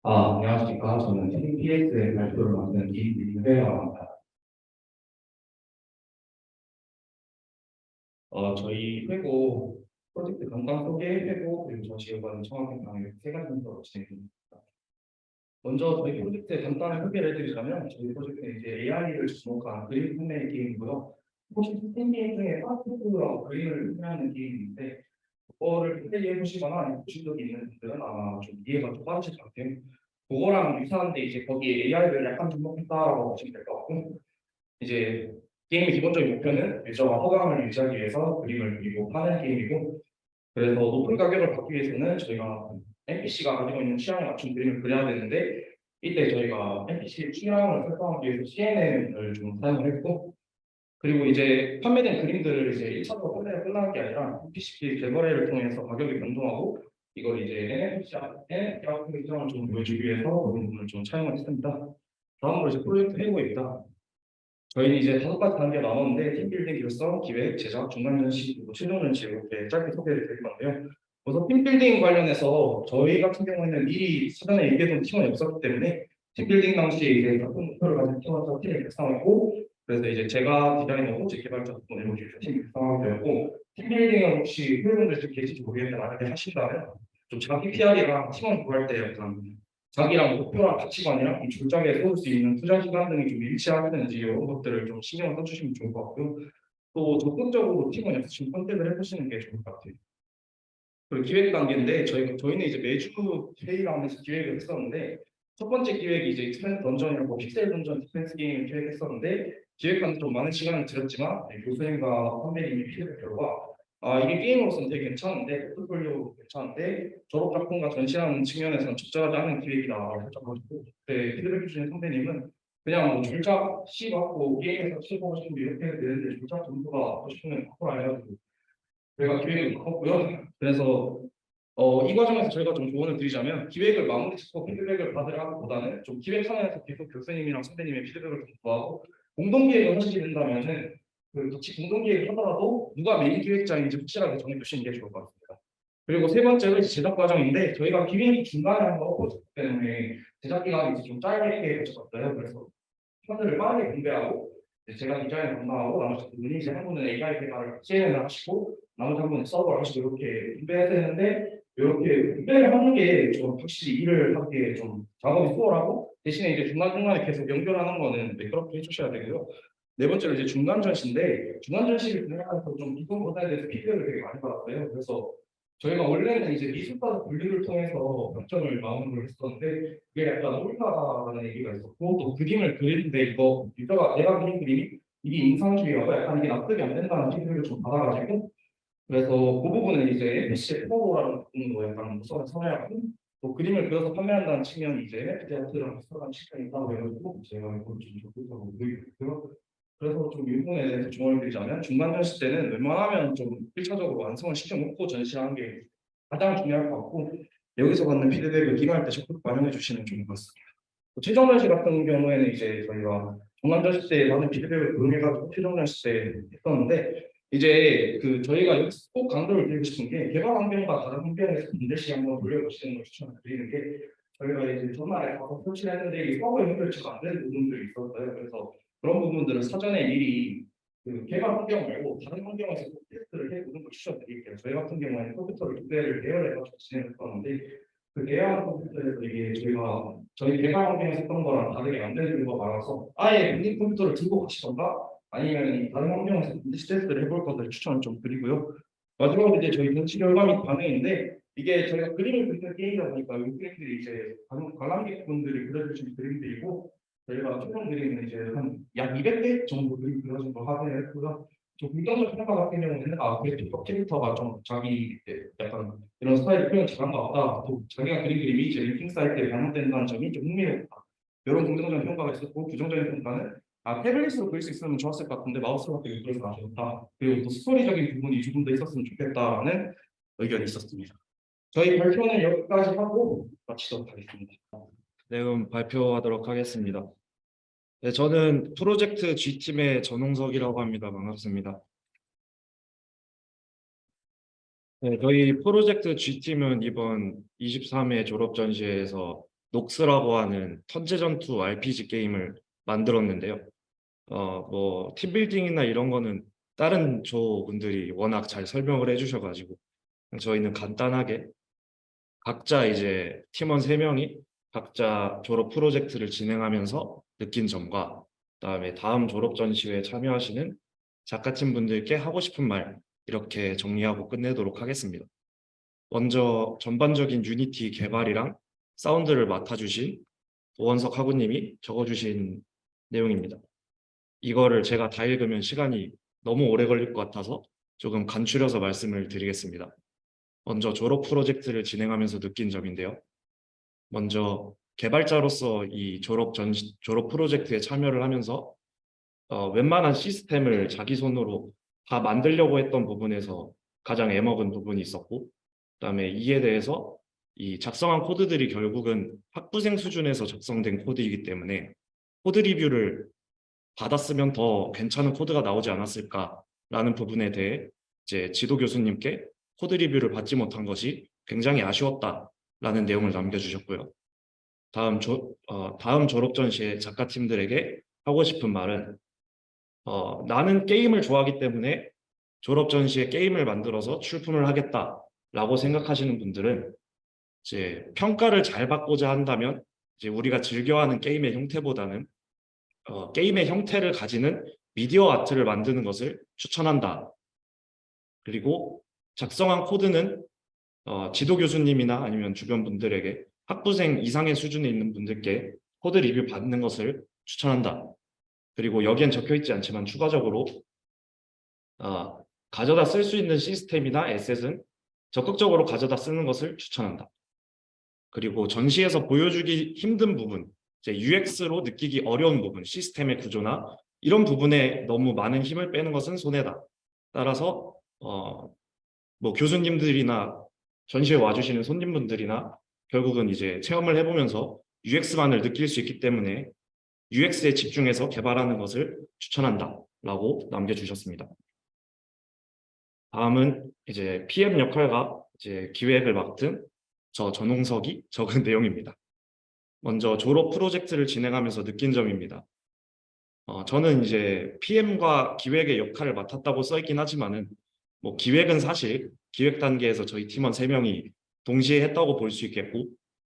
안녕하십니까. 저는 TPS의 발표를 맡은 이민배라고 합니다. 저희 회고 프로젝트 간단 소개, 회고, 그리고 저 지역과는 청와대 강의 세 가지 순서로 진행됩니다. 먼저 저희 프로젝트의 간단한 소개를 해드리자면, 저희 프로젝트는 이제 AI를 주목한 그림 판매 게임이고요. 혹시 스팀 게임 중에 파스포드라고 그림을 판매하는 게임인데, 그거를 플레이해 보시거나 아니면 보신 적이 있는 분들은 아마 좀 이해가 좀 빠르실 것 같아요. 그거랑 유사한데 이제 거기에 AI를 약간 접목했다라고 보시면 될 것 같고, 이제 게임의 기본적인 목표는 유저가 호감을 유지하기 위해서 그림을 그리고 파는 게임이고, 그래서 높은 가격을 받기 위해서는 저희가 NPC가 가지고 있는 취향에 맞춘 그림을 그려야 되는데, 이때 저희가 NPC의 취향을 설정하기 위해서 CNN을 좀 사용을 했고, 그리고 이제 판매된 그림들을 이제 1차적으로 판매가 끝나는 게 아니라 NPC 개거래를 통해서 가격이 변동하고, 이걸 이제 NFT 같은 입장을 좀 보여주기 위해서 그런 부분을 좀 차용을 했습니다. 다음으로 이제 프로젝트 회고입니다. 저희는 이제 다섯 가지 단계가 나눴는데, 팀빌딩, 결성, 기획, 제작, 중간 전시, 그리고 최종 전시 이렇게 짧게 소개를 드릴 건데요. 우선 팀빌딩 관련해서 저희 같은 경우에는 미리 사전에 얘기해둔 팀원이 없었기 때문에, 팀빌딩 당시 이제 같은 목표를 가진 팀원과 팀을 구성했고, 그래서 이제 제가 디자이너고 제 개발자 분을 이렇게 팀 구성하게 되었고, 팀빌딩은 혹시 회원분들 좀 계실지 모르겠는데 만약에 하신다면 좀 자기 PR이랑 팀원 구할 때 약간 자기랑 목표랑 가치관이랑 이 졸작에 세울 수 있는 투자 시간 등이 좀 일치하는지 이런 것들을 좀 신경을 써주시면 좋을 것 같고요. 또 적극적으로 팀원 역시 좀 컨택을 해보시는 게 좋을 것 같아요. 그리고 기획 단계인데 저희는 이제 매주 회의를 하면서 기획을 했었는데, 첫 번째 기획이 이제 익스펜스 던전이라고 픽셀 던전 디펜스 게임을 기획했었는데, 기획하는 좀 많은 시간을 들였지만 교수님과 선배님이 피드백 결과 이게 게임으로서는 되게 괜찮은데, 포트폴리오 괜찮은데 졸업 작품과 전시하는 측면에서는 적절하지 않은 기획이다라고 하셔가지고, 그때 피드백 주신 선배님은 그냥 뭐 졸작 C 받고 게임에서 치고 싶고 이렇게 해도 되는데 졸작 점수가 받고 싶으면 바꾸라 해가지고 저희가 기획을 바꿨고요. 그래서 이 과정에서 저희가 좀 조언을 드리자면, 기획을 마무리 짓고 피드백을 받으라기보다는 좀 기획 상황에서 계속 교수님이랑 선배님의 피드백을 좀 구하고, 공동 기획을 하시게 된다면은 그 같이 공동 기획을 하더라도 누가 메인 기획자인지 확실하게 정해주시는 게 좋을 것 같습니다. 그리고 세 번째로 이제 제작 과정인데, 저희가 기획이 중간에 한번 엎어졌기 때문에 제작 기간이 이제 좀 짧게 거쳤어요. 그래서 편들을 빠르게 분배하고, 이제 제가 디자인을 담당하고 나머지 분이 이제 한 분은 AI 개발을 CNN을 하시고 나머지 한 분은 서버를 하시고 이렇게 분배해야 되는데, 이렇게 분배를 하는 게 좀 확실히 일을 하기에 좀 작업이 수월하고, 대신에 이제 중간중간에 계속 연결하는 거는 매끄럽게 해주셔야 되고요. 네 번째로 이제 중간 전시인데, 중간 전시를 진행하면서 좀 이동 보다에 대해서 피드백을 되게 많이 받았어요. 그래서 저희가 원래는 이제 미술과 분류를 통해서 평점을 마음으로 했었는데, 그게 약간 옳다라는 얘기가 있었고, 또 그림을 그리는데 이거 유저가 내가 그린 그림이 이게 인상주의라고 약간 이게 납득이 안 된다는 피드백을 좀 받아가지고, 그래서 그 부분은 이제 NPC 프로라는 부분으로 약간 우선을 선회하고, 또 그림을 그려서 판매한다는 측면이 이제 NFT 아트랑 비슷한 측면이 있다고 해가지고 제가 이걸 좀 적극적으로 보이고 있고요. 그래서 좀 이 부분에 대해서 조언을 드리자면, 중간 전시 때는 웬만하면 좀 1차적으로 완성을 시켜놓고 전시하는 게 가장 중요할 것 같고, 여기서 받는 피드백을 기간할 때 적극 반영해 주시면 좋을 것 같습니다. 최종 전시 같은 경우에는 이제 저희가 중간 전시 때 받는 피드백을 고용해가지고 최종 전시 때 했었는데, 이제 그 저희가 여기서 꼭 강조를 드리고 싶은 게, 개발 환경과 다른 환경에서 반드시 한번 돌려보시는 걸 추천드리는 게, 저희가 이제 전날에 가서 설치를 했는데 이 서버 연결치가 안 되는 부분들이 있었어요. 그래서 그런 부분들은 사전에 미리 그 개발 환경 말고 다른 환경에서 꼭 테스트를 해보는 걸 추천드릴게요. 저희 같은 경우에는 컴퓨터를 두 대를 대여해가지고 진행했었는데, 그 대여한 컴퓨터에서 이게 저희가 저희 개발 환경에서 했던 거랑 다르게 안 되는 거 많아서 아예 본인 컴퓨터를 들고 가시던가 아니면 다른 환경에서 테스트를 해볼 것을 추천을 좀 드리고요. 마지막으로 이제 저희 전치 결과 및 반응인데, 이게 저희가 그림을 그리는 게임이다 보니까 이 그림들이 이제 관람객분들이 그려주신 그림들이고, 저희가 최종 그림은 이제 한 약 200개 정도 그림 그려진 걸 확인을 했고요. 좀 긍정적 평가 같은 경우는 그래픽 캐릭터가 좀 자기 약간 이런 스타일 표현 잘한가 보다, 또 자기가 그린 그림이 이제 링킹 사이트에 반영된다는 점이 좀 흥미롭다, 이런 긍정적인 평가가 있었고, 부정적인 평가는 태블릿으로 그릴 수 있으면 좋았을 것 같은데 마우스로밖에 그려서 아쉬웠다, 그리고 또 스토리적인 부분이 조금 더 있었으면 좋겠다라는 의견이 있었습니다. 저희 발표는 여기까지 하고 마치도록 하겠습니다. 네, 그럼 발표하도록 하겠습니다. 네, 저는 프로젝트 G팀의 전홍석이라고 합니다. 반갑습니다. 네, 저희 프로젝트 G팀은 이번 23회 졸업 전시회에서 녹스라고 하는 턴제전투 RPG 게임을 만들었는데요. 뭐 팀빌딩이나 이런 거는 다른 조분들이 워낙 잘 설명을 해주셔가지고 저희는 간단하게 각자 이제 팀원 3명이 각자 졸업 프로젝트를 진행하면서 느낀 점과 그다음에 다음 졸업 전시회에 참여하시는 작가팀 분들께 하고 싶은 말 이렇게 정리하고 끝내도록 하겠습니다. 먼저 전반적인 유니티 개발이랑 사운드를 맡아주신 오원석 학우님이 적어주신 내용입니다. 이거를 제가 다 읽으면 시간이 너무 오래 걸릴 것 같아서 조금 간추려서 말씀을 드리겠습니다. 먼저 졸업 프로젝트를 진행하면서 느낀 점인데요. 먼저 개발자로서 이 졸업 프로젝트에 참여를 하면서 웬만한 시스템을 자기 손으로 다 만들려고 했던 부분에서 가장 애먹은 부분이 있었고, 그다음에 이에 대해서 이 작성한 코드들이 결국은 학부생 수준에서 작성된 코드이기 때문에 코드 리뷰를 받았으면 더 괜찮은 코드가 나오지 않았을까라는 부분에 대해 이제 지도 교수님께 코드 리뷰를 받지 못한 것이 굉장히 아쉬웠다라는 내용을 남겨주셨고요. 다음 졸업 전시회 작가팀들에게 하고 싶은 말은 나는 게임을 좋아하기 때문에 졸업 전시에 게임을 만들어서 출품을 하겠다라고 생각하시는 분들은 이제 평가를 잘 받고자 한다면 이제 우리가 즐겨하는 게임의 형태보다는 게임의 형태를 가지는 미디어 아트를 만드는 것을 추천한다. 그리고 작성한 코드는 지도 교수님이나 아니면 주변 분들에게 학부생 이상의 수준에 있는 분들께 코드 리뷰 받는 것을 추천한다. 그리고 여기엔 적혀 있지 않지만 추가적으로 가져다 쓸 수 있는 시스템이나 에셋은 적극적으로 가져다 쓰는 것을 추천한다. 그리고 전시에서 보여주기 힘든 부분, 이제 UX로 느끼기 어려운 부분, 시스템의 구조나 이런 부분에 너무 많은 힘을 빼는 것은 손해다. 따라서 뭐 교수님들이나 전시회 와주시는 손님분들이나 결국은 이제 체험을 해보면서 UX만을 느낄 수 있기 때문에 UX에 집중해서 개발하는 것을 추천한다라고 남겨주셨습니다. 다음은 이제 PM 역할과 이제 기획을 맡은 저 전홍석이 적은 내용입니다. 먼저 졸업 프로젝트를 진행하면서 느낀 점입니다. 저는 이제 PM과 기획의 역할을 맡았다고 써있긴 하지만은 뭐 기획은 사실 기획 단계에서 저희 팀원 3명이 동시에 했다고 볼 수 있겠고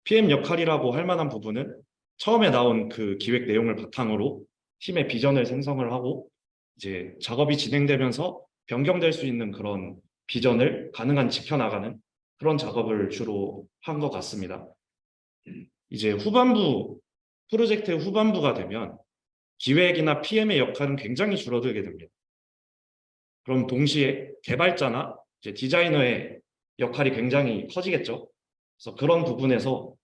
PM 역할이라고 할 만한 부분은 처음에 나온 그 기획 내용을 바탕으로 팀의 비전을 생성을 하고 이제 작업이 진행되면서 변경될 수 있는 그런 비전을 가능한 지켜나가는 그런 작업을 주로 한 것 같습니다. 이제 프로젝트의 후반부가 되면 기획이나 PM의 역할은 굉장히 줄어들게 됩니다. 그럼 동시에 개발자나 이제 디자이너의 역할이 굉장히 커지겠죠. 그래서 그런 부분에서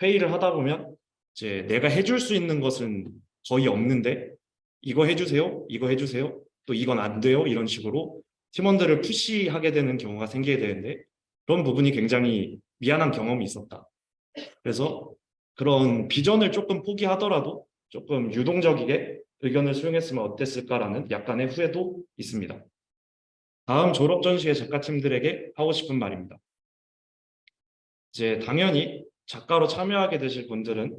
회의를 하다 보면 이제 내가 해줄 수 있는 것은 거의 없는데 이거 해주세요, 이거 해주세요, 또 이건 안 돼요 이런 식으로 팀원들을 푸시하게 되는 경우가 생기게 되는데 그런 부분이 굉장히 미안한 경험이 있었다. 그래서 그런 비전을 조금 포기하더라도 조금 유동적이게 의견을 수용했으면 어땠을까라는 약간의 후회도 있습니다. 다음 졸업 전시회 작가팀들에게 하고 싶은 말입니다. 이제 당연히 작가로 참여하게 되실 분들은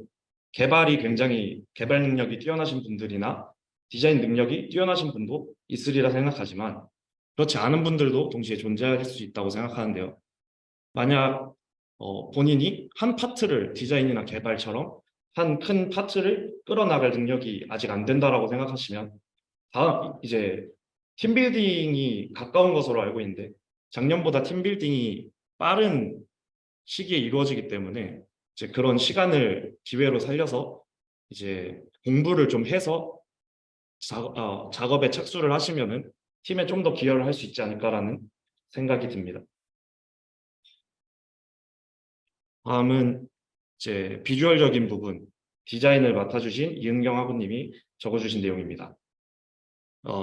개발 능력이 뛰어나신 분들이나 디자인 능력이 뛰어나신 분도 있으리라 생각하지만 그렇지 않은 분들도 동시에 존재할 수 있다고 생각하는데요. 만약 본인이 한 파트를 디자인이나 개발처럼 한 큰 파트를 끌어나갈 능력이 아직 안 된다라고 생각하시면 다음 이제 팀빌딩이 가까운 것으로 알고 있는데 작년보다 팀빌딩이 빠른 시기에 이루어지기 때문에 이제 그런 시간을 기회로 살려서 이제 공부를 좀 해서 작업에 착수를 하시면은 팀에 좀 더 기여를 할 수 있지 않을까라는 생각이 듭니다. 다음은 이제 비주얼적인 부분, 디자인을 맡아주신 이은경 학우님이 적어주신 내용입니다.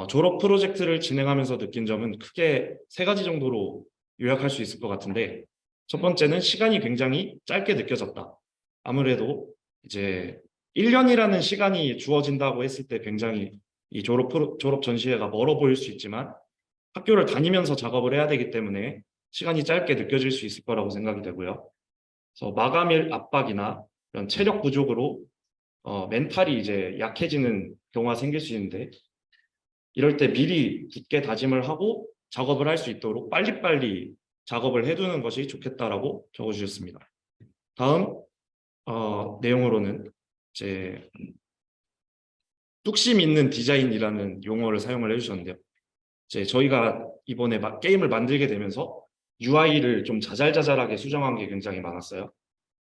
졸업 프로젝트를 진행하면서 느낀 점은 크게 3가지 정도로 요약할 수 있을 것 같은데 첫 번째는 시간이 굉장히 짧게 느껴졌다. 아무래도 이제 1년이라는 시간이 주어진다고 했을 때 굉장히 이 졸업 전시회가 멀어 보일 수 있지만 학교를 다니면서 작업을 해야 되기 때문에 시간이 짧게 느껴질 수 있을 거라고 생각이 되고요. 그래서 마감일 압박이나 이런 체력 부족으로 멘탈이 이제 약해지는 경우가 생길 수 있는데 이럴 때 미리 굳게 다짐을 하고 작업을 할 수 있도록 빨리빨리 작업을 해두는 것이 좋겠다라고 적어주셨습니다. 다음 내용으로는 이제 뚝심 있는 디자인이라는 용어를 사용을 해주셨는데요. 이제 저희가 이번에 게임을 만들게 되면서 UI를 좀 자잘자잘하게 수정한 게 굉장히 많았어요.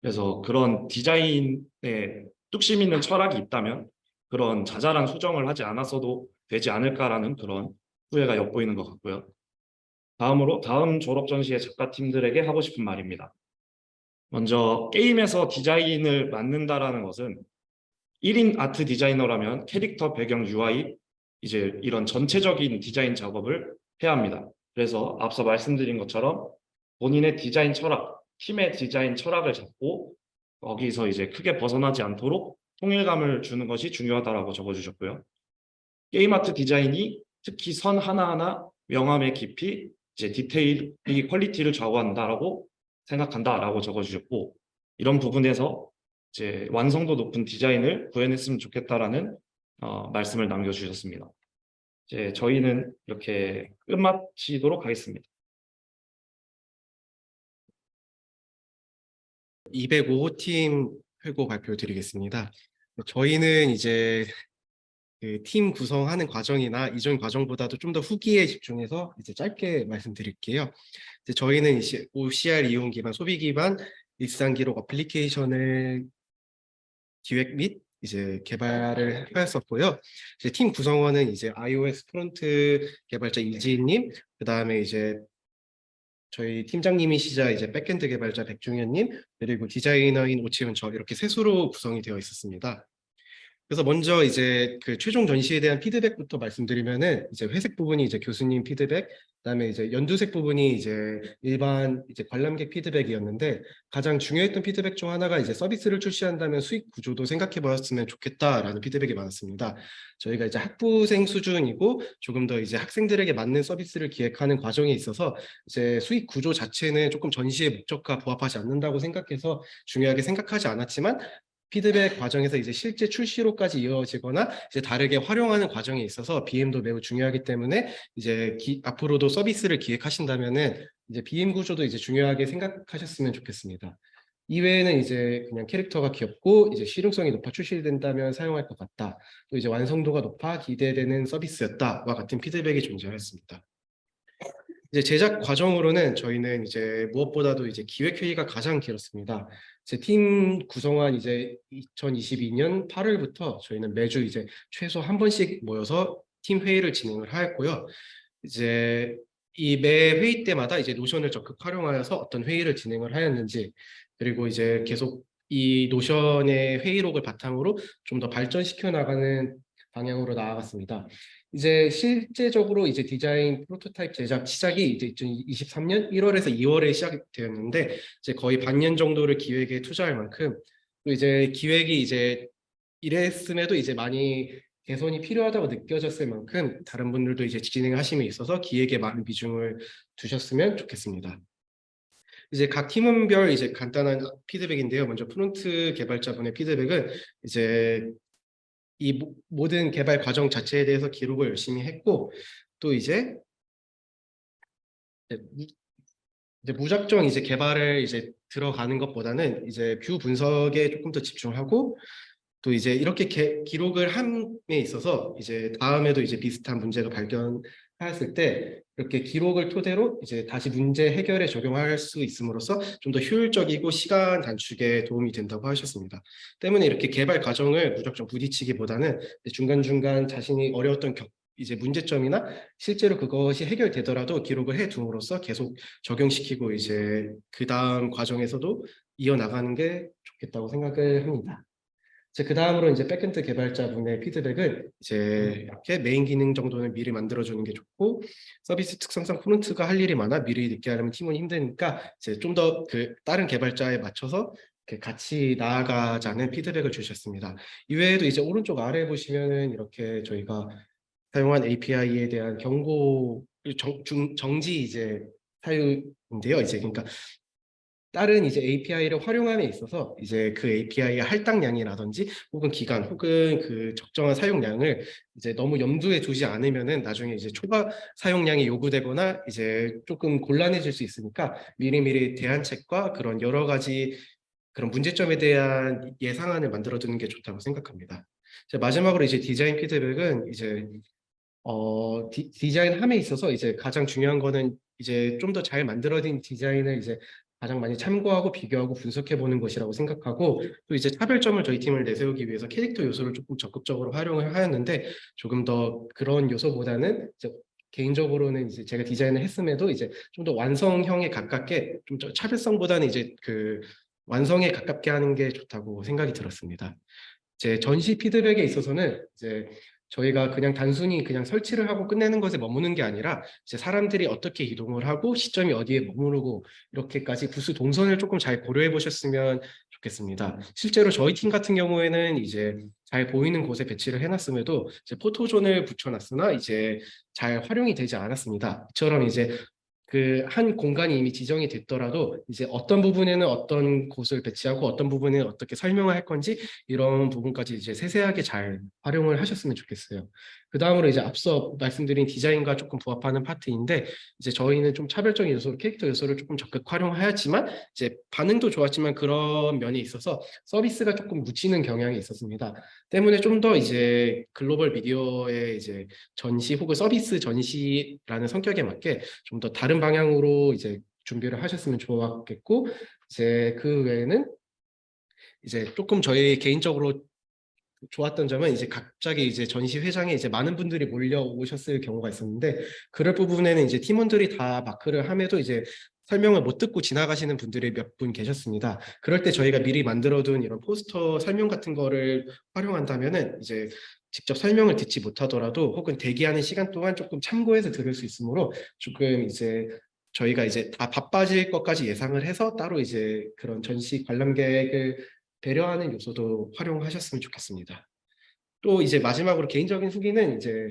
그래서 그런 디자인에 뚝심 있는 철학이 있다면 그런 자잘한 수정을 하지 않았어도 되지 않을까라는 그런 후회가 엿보이는 것 같고요. 다음으로 다음 졸업 전시회 작가팀들에게 하고 싶은 말입니다. 먼저 게임에서 디자인을 맡는다라는 것은 1인 아트 디자이너라면 캐릭터 배경 UI 이제 이런 전체적인 디자인 작업을 해야 합니다. 그래서 앞서 말씀드린 것처럼 본인의 디자인 철학, 팀의 디자인 철학을 잡고 거기서 이제 크게 벗어나지 않도록 통일감을 주는 것이 중요하다라고 적어주셨고요. 게임 아트 디자인이 특히 선 하나하나 명암의 깊이, 이제 디테일이 퀄리티를 좌우한다라고 생각한다라고 적어주셨고 이런 부분에서 이제 완성도 높은 디자인을 구현했으면 좋겠다라는 말씀을 남겨주셨습니다. 이제 저희는 이렇게 끝마치도록 하겠습니다. 205호 팀 회고 발표 드리겠습니다. 저희는 이제 그 팀 구성하는 과정이나 이전 과정보다도 좀 더 후기에 집중해서 이제 짧게 말씀드릴게요. 이제 저희는 이제 OCR 이용 기반, 소비 기반 일상 기록 어플리케이션을 기획 및 이제 개발을 하였었고요. 이제 팀 구성원은 이제 iOS 프론트 개발자 이지희님, 그 다음에 이제 저희 팀장님이시자 이제 백엔드 개발자 백중현님, 그리고 디자이너인 오치훈 저 이렇게 셋으로 구성이 되어 있었습니다. 그래서 먼저 이제 그 최종 전시에 대한 피드백부터 말씀드리면은 이제 회색 부분이 이제 교수님 피드백, 그다음에 이제 연두색 부분이 이제 일반 이제 관람객 피드백이었는데 가장 중요했던 피드백 중 하나가 이제 서비스를 출시한다면 수익 구조도 생각해 보았으면 좋겠다라는 피드백이 많았습니다. 저희가 이제 학부생 수준이고 조금 더 이제 학생들에게 맞는 서비스를 기획하는 과정에 있어서 이제 수익 구조 자체는 조금 전시의 목적과 부합하지 않는다고 생각해서 중요하게 생각하지 않았지만 피드백 과정에서 이제 실제 출시로까지 이어지거나 이제 다르게 활용하는 과정에 있어서 BM도 매우 중요하기 때문에 이제 앞으로도 서비스를 기획하신다면은 이제 BM 구조도 이제 중요하게 생각하셨으면 좋겠습니다. 이외에는 이제 그냥 캐릭터가 귀엽고 이제 실용성이 높아 출시된다면 사용할 것 같다. 또 이제 완성도가 높아 기대되는 서비스였다와 같은 피드백이 존재하였습니다. 이제 제작 과정으로는 저희는 이제 무엇보다도 이제 기획 회의가 가장 길었습니다. 제 팀 구성한 이제 2022년 8월부터 저희는 매주 이제 최소 한 번씩 모여서 팀 회의를 진행을 하였고요. 이제 이 매 회의 때마다 이제 노션을 적극 활용하여서 어떤 회의를 진행을 하였는지, 그리고 이제 계속 이 노션의 회의록을 바탕으로 좀 더 발전시켜 나가는 방향으로 나아갔습니다. 이제 실제적으로 이제 디자인 프로토타입 제작 시작이 이제 2023년 1월에서 2월에 시작되었는데 이제 거의 반년 정도를 기획에 투자할 만큼 또 이제 기획이 이제 이랬음에도 이제 많이 개선이 필요하다고 느껴졌을 만큼 다른 분들도 이제 진행하심에 있어서 기획에 많은 비중을 두셨으면 좋겠습니다. 이제 각 팀원별 이제 간단한 피드백인데요. 먼저 프론트 개발자분의 피드백은 이제 이 모든 개발 과정 자체에 대해서 기록을 열심히 했고 또 이제 무작정 이제 개발을 이제 들어가는 것보다는 이제 뷰 분석에 조금 더 집중하고 또 이제 이렇게 기록을 함에 있어서 이제 다음에도 이제 비슷한 문제가 발견하였을 때 이렇게 기록을 토대로 이제 다시 문제 해결에 적용할 수 있음으로써 좀 더 효율적이고 시간 단축에 도움이 된다고 하셨습니다. 때문에 이렇게 개발 과정을 무작정 부딪히기보다는 중간중간 자신이 어려웠던 이제 문제점이나 실제로 그것이 해결되더라도 기록을 해 둠으로써 계속 적용시키고 이제 그 다음 과정에서도 이어나가는 게 좋겠다고 생각을 합니다. 그 다음으로 이제 백엔드 개발자분의 피드백은 이제 이렇게 메인 기능 정도는 미리 만들어주는 게 좋고 서비스 특성상 프론트가 할 일이 많아 미리 늦게 하려면 팀원이 힘드니까 이제 좀 더 그 다른 개발자에 맞춰서 같이 나아가자는 피드백을 주셨습니다. 이외에도 이제 오른쪽 아래 보시면은 이렇게 저희가 사용한 API에 대한 경고 정지 이제 사유인데요. 이제 그러니까 다른 이제 API를 활용함에 있어서 이제 그 API의 할당량이라든지 혹은 기간 혹은 그 적정한 사용량을 이제 너무 염두에 두지 않으면은 나중에 이제 초과 사용량이 요구되거나 이제 조금 곤란해질 수 있으니까 미리미리 대안책과 그런 여러 가지 그런 문제점에 대한 예상안을 만들어 두는 게 좋다고 생각합니다. 마지막으로 이제 디자인 피드백은 이제 디자인함에 있어서 이제 가장 중요한 거는 이제 좀 더 잘 만들어진 디자인을 이제 가장 많이 참고하고 비교하고 분석해 보는 것이라고 생각하고 또 이제 차별점을 저희 팀을 내세우기 위해서 캐릭터 요소를 조금 적극적으로 활용을 하였는데 조금 더 그런 요소보다는 이제 개인적으로는 이제 제가 디자인을 했음에도 이제 좀 더 완성형에 가깝게 좀 더 차별성보다는 이제 그 완성에 가깝게 하는 게 좋다고 생각이 들었습니다. 제 전시 피드백에 있어서는 이제 저희가 그냥 단순히 그냥 설치를 하고 끝내는 것에 머무는 게 아니라 이제 사람들이 어떻게 이동을 하고 시점이 어디에 머무르고 이렇게까지 부수 동선을 조금 잘 고려해 보셨으면 좋겠습니다. 실제로 저희 팀 같은 경우에는 이제 잘 보이는 곳에 배치를 해놨음에도 이제 포토존을 붙여놨으나 이제 잘 활용이 되지 않았습니다. 이처럼 이제 그 한 공간이 이미 지정이 됐더라도 이제 어떤 부분에는 어떤 곳을 배치하고 어떤 부분에 어떻게 설명을 할 건지 이런 부분까지 이제 세세하게 잘 활용을 하셨으면 좋겠어요. 그 다음으로 이제 앞서 말씀드린 디자인과 조금 부합하는 파트인데 이제 저희는 좀 차별적인 요소로 캐릭터 요소를 조금 적극 활용하였지만 이제 반응도 좋았지만 그런 면이 있어서 서비스가 조금 묻히는 경향이 있었습니다. 때문에 좀 더 이제 글로벌 미디어의 이제 전시 혹은 서비스 전시라는 성격에 맞게 좀 더 다른 방향으로 이제 준비를 하셨으면 좋았겠고 이제 그 외에는 이제 조금 저희 개인적으로 좋았던 점은 이제 갑자기 이제 전시회장에 이제 많은 분들이 몰려오셨을 경우가 있었는데 그럴 부분에는 이제 팀원들이 다 마크를 함에도 이제 설명을 못 듣고 지나가시는 분들이 몇 분 계셨습니다. 그럴 때 저희가 미리 만들어둔 이런 포스터 설명 같은 거를 활용한다면은 이제 직접 설명을 듣지 못하더라도 혹은 대기하는 시간 동안 조금 참고해서 들을 수 있으므로 조금 이제 저희가 이제 다 바빠질 것까지 예상을 해서 따로 이제 그런 전시 관람객을 배려하는 요소도 활용하셨으면 좋겠습니다. 또 이제 마지막으로 개인적인 후기는 이제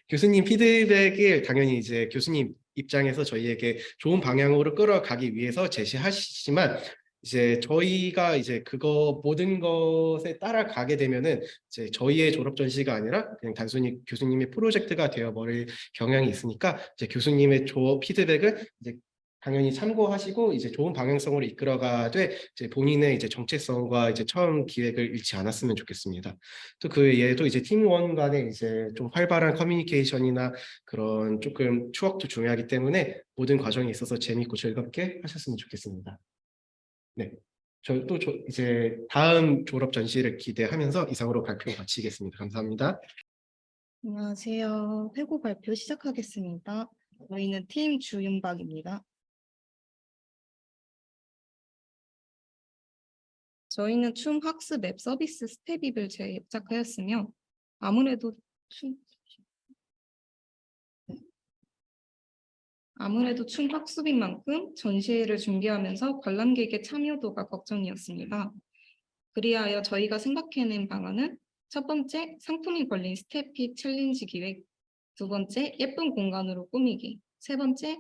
교수님 피드백을 당연히 이제 교수님 입장에서 저희에게 좋은 방향으로 끌어가기 위해서 제시하시지만 이제 저희가 이제 그거 모든 것에 따라가게 되면은 이제 저희의 졸업 전시가 아니라 그냥 단순히 교수님의 프로젝트가 되어버릴 경향이 있으니까 이제 교수님의 피드백을 이제 당연히 참고하시고 이제 좋은 방향성으로 이끌어가되 이제 본인의 이제 정체성과 이제 처음 기획을 잃지 않았으면 좋겠습니다. 또 그 외에도 이제 팀원 간의 이제 좀 활발한 커뮤니케이션이나 그런 조금 추억도 중요하기 때문에 모든 과정에 있어서 재밌고 즐겁게 하셨으면 좋겠습니다. 네. 이제 다음 졸업 전시를 기대하면서 이상으로 발표 마치겠습니다. 감사합니다. 안녕하세요. 회고 발표 시작하겠습니다. 저희는 팀 주윤박입니다. 저희는 춤 학습 앱 서비스 스텝입을 제작하였으며 아무래도 춤 학습인 만큼 전시회를 준비하면서 관람객의 참여도가 걱정이었습니다. 그리하여 저희가 생각해낸 방안은 첫 번째, 상품이 걸린 스태피 챌린지 기획, 두 번째, 예쁜 공간으로 꾸미기, 세 번째,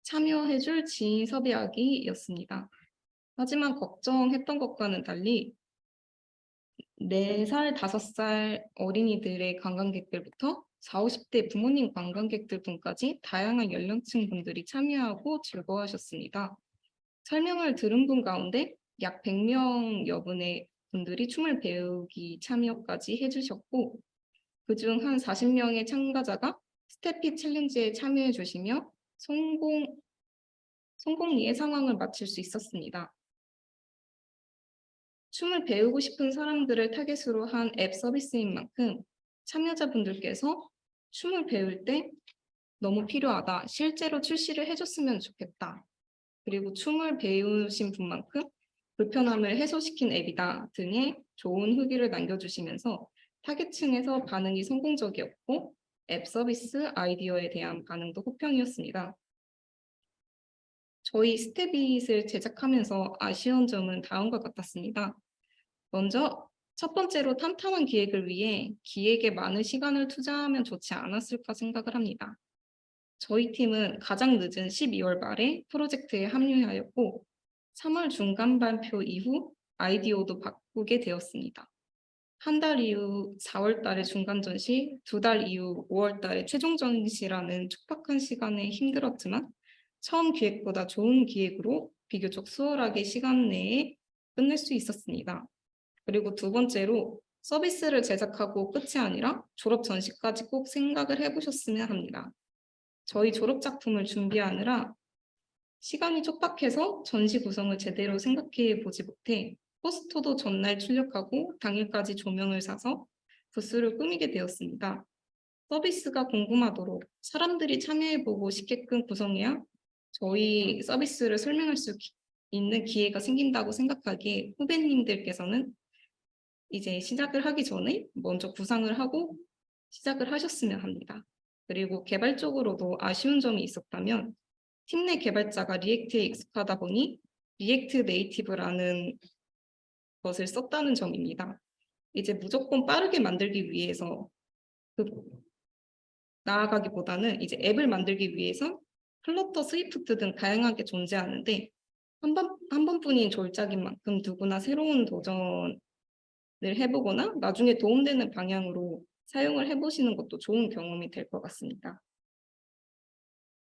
참여해줄 지인 섭외하기였습니다. 하지만 걱정했던 것과는 달리 4살, 5살 어린이들의 관광객들부터 40, 50대 부모님 관광객들 분까지 다양한 연령층 분들이 참여하고 즐거워하셨습니다. 설명을 들은 분 가운데 약 100명여 분의 분들이 춤을 배우기 참여까지 해주셨고 그중 한 40명의 참가자가 스태피 챌린지에 참여해 주시며 성공리의 상황을 마칠 수 있었습니다. 춤을 배우고 싶은 사람들을 타겟으로 한 앱 서비스인 만큼 참여자분들께서 춤을 배울 때 너무 필요하다, 실제로 출시를 해줬으면 좋겠다, 그리고 춤을 배우신 분만큼 불편함을 해소시킨 앱이다 등의 좋은 후기를 남겨주시면서 타겟층에서 반응이 성공적이었고 앱 서비스 아이디어에 대한 반응도 호평이었습니다. 저희 스텝잇을 제작하면서 아쉬운 점은 다음과 같았습니다. 먼저 첫 번째로 탄탄한 기획을 위해 기획에 많은 시간을 투자하면 좋지 않았을까 생각을 합니다. 저희 팀은 가장 늦은 12월 말에 프로젝트에 합류하였고 3월 중간 발표 이후 아이디어도 바꾸게 되었습니다. 한 달 이후 4월 달에 중간 전시, 2달 이후 5월 달에 최종 전시라는 촉박한 시간에 힘들었지만 처음 기획보다 좋은 기획으로 비교적 수월하게 시간 내에 끝낼 수 있었습니다. 그리고 두 번째로 서비스를 제작하고 끝이 아니라 졸업 전시까지 꼭 생각을 해보셨으면 합니다. 저희 졸업 작품을 준비하느라 시간이 촉박해서 전시 구성을 제대로 생각해 보지 못해 포스터도 전날 출력하고 당일까지 조명을 사서 부스를 꾸미게 되었습니다. 서비스가 궁금하도록 사람들이 참여해보고 싶게끔 구성해야 저희 서비스를 설명할 수 있는 기회가 생긴다고 생각하기에 후배님들께서는 이제 시작을 하기 전에 먼저 구상을 하고 시작을 하셨으면 합니다. 그리고 개발적으로도 아쉬운 점이 있었다면 팀 내 개발자가 리액트에 익숙하다 보니 리액트 네이티브라는 것을 썼다는 점입니다. 이제 무조건 빠르게 만들기 위해서 나아가기보다는 이제 앱을 만들기 위해서 플러터, 스위프트 등 다양하게 존재하는데 한 번뿐인 졸작인 만큼 누구나 새로운 도전을 해보거나 나중에 도움되는 방향으로 사용을 해보시는 것도 좋은 경험이 될 것 같습니다.